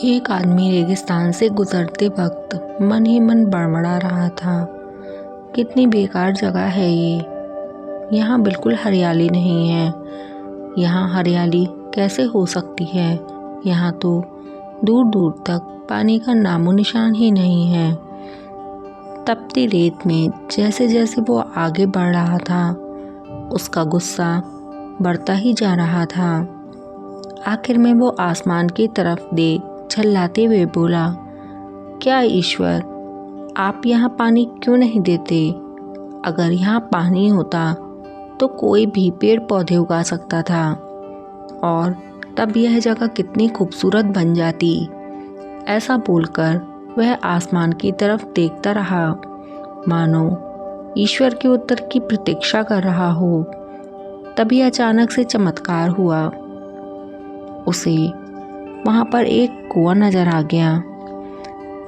एक आदमी रेगिस्तान से गुजरते वक्त मन ही मन बड़बड़ा रहा था। कितनी बेकार जगह है ये। यहाँ बिल्कुल हरियाली नहीं है। यहाँ हरियाली कैसे हो सकती है। यहाँ तो दूर दूर तक पानी का नामो निशान ही नहीं है। तपती रेत में जैसे जैसे वो आगे बढ़ रहा था, उसका गुस्सा बढ़ता ही जा रहा था। आखिर में वो आसमान की तरफ देख झल्लाते हुए बोला, क्या ईश्वर, आप यहाँ पानी क्यों नहीं देते? अगर यहाँ पानी होता तो कोई भी पेड़ पौधे उगा सकता था और तब यह जगह कितनी खूबसूरत बन जाती। ऐसा बोलकर वह आसमान की तरफ देखता रहा, मानो ईश्वर के उत्तर की प्रतीक्षा कर रहा हो। तभी अचानक से चमत्कार हुआ। उसे वहाँ पर एक कुआं नजर आ गया।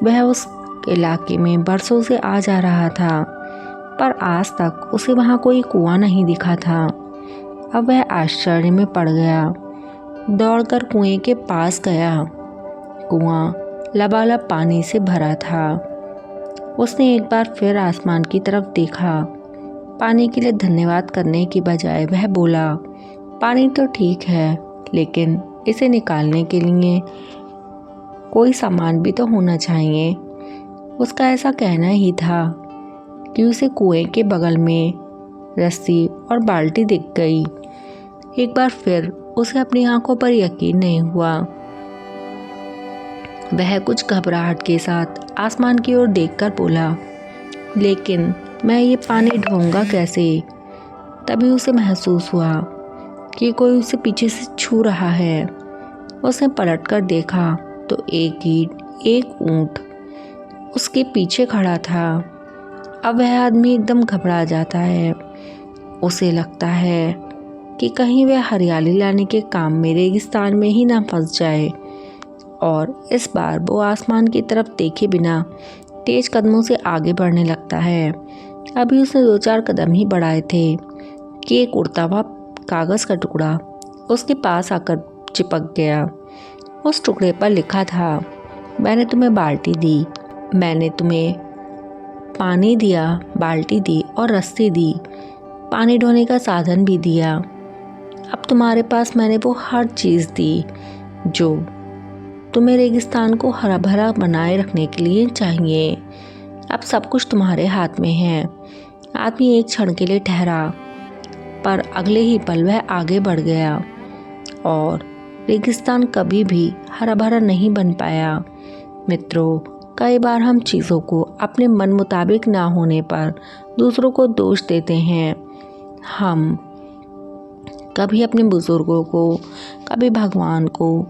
वह उस इलाके में बरसों से आ जा रहा था, पर आज तक उसे वहाँ कोई कुआं नहीं दिखा था। अब वह आश्चर्य में पड़ गया। दौड़कर कुएं के पास गया। कुआं लबालब पानी से भरा था। उसने एक बार फिर आसमान की तरफ देखा। पानी के लिए धन्यवाद करने की बजाय वह बोला, पानी तो ठीक है, लेकिन इसे निकालने के लिए कोई सामान भी तो होना चाहिए। उसका ऐसा कहना ही था कि उसे कुएं के बगल में रस्सी और बाल्टी दिख गई। एक बार फिर उसे अपनी आंखों पर यकीन नहीं हुआ। वह कुछ घबराहट के साथ आसमान की ओर देखकर बोला, लेकिन मैं ये पानी ढोऊंगा कैसे? तभी उसे महसूस हुआ कि कोई उसे पीछे से छू रहा है। उसने पलटकर देखा तो एक ऊंट उसके पीछे खड़ा था। अब वह आदमी एकदम घबरा जाता है। उसे लगता है कि कहीं वह हरियाली लाने के काम में रेगिस्तान में ही ना फंस जाए। और इस बार वो आसमान की तरफ देखे बिना तेज कदमों से आगे बढ़ने लगता है। अभी उसने 2-4 कदम ही बढ़ाए थे कि एक उड़ता हुआ कागज़ का टुकड़ा उसके पास आकर चिपक गया। उस टुकड़े पर लिखा था, मैंने तुम्हें बाल्टी दी, मैंने तुम्हें पानी दिया, बाल्टी दी और रस्सी दी, पानी ढोने का साधन भी दिया। अब तुम्हारे पास मैंने वो हर चीज़ दी जो तुम्हें रेगिस्तान को हरा भरा बनाए रखने के लिए चाहिए। अब सब कुछ तुम्हारे हाथ में है। आदमी एक क्षण के लिए ठहरा, पर अगले ही पल वह आगे बढ़ गया और रेगिस्तान कभी भी हरा भरा नहीं बन पाया। मित्रों, कई बार हम चीज़ों को अपने मन मुताबिक ना होने पर दूसरों को दोष देते हैं। हम कभी अपने बुजुर्गों को, कभी भगवान को,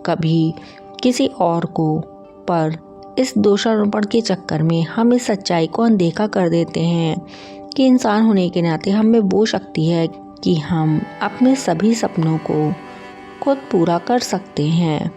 कभी किसी और को, पर इस दोषारोपण के चक्कर में हम इस सच्चाई को अनदेखा कर देते हैं कि इंसान होने के नाते हमें वो शक्ति है कि हम अपने सभी सपनों को खुद पूरा कर सकते हैं।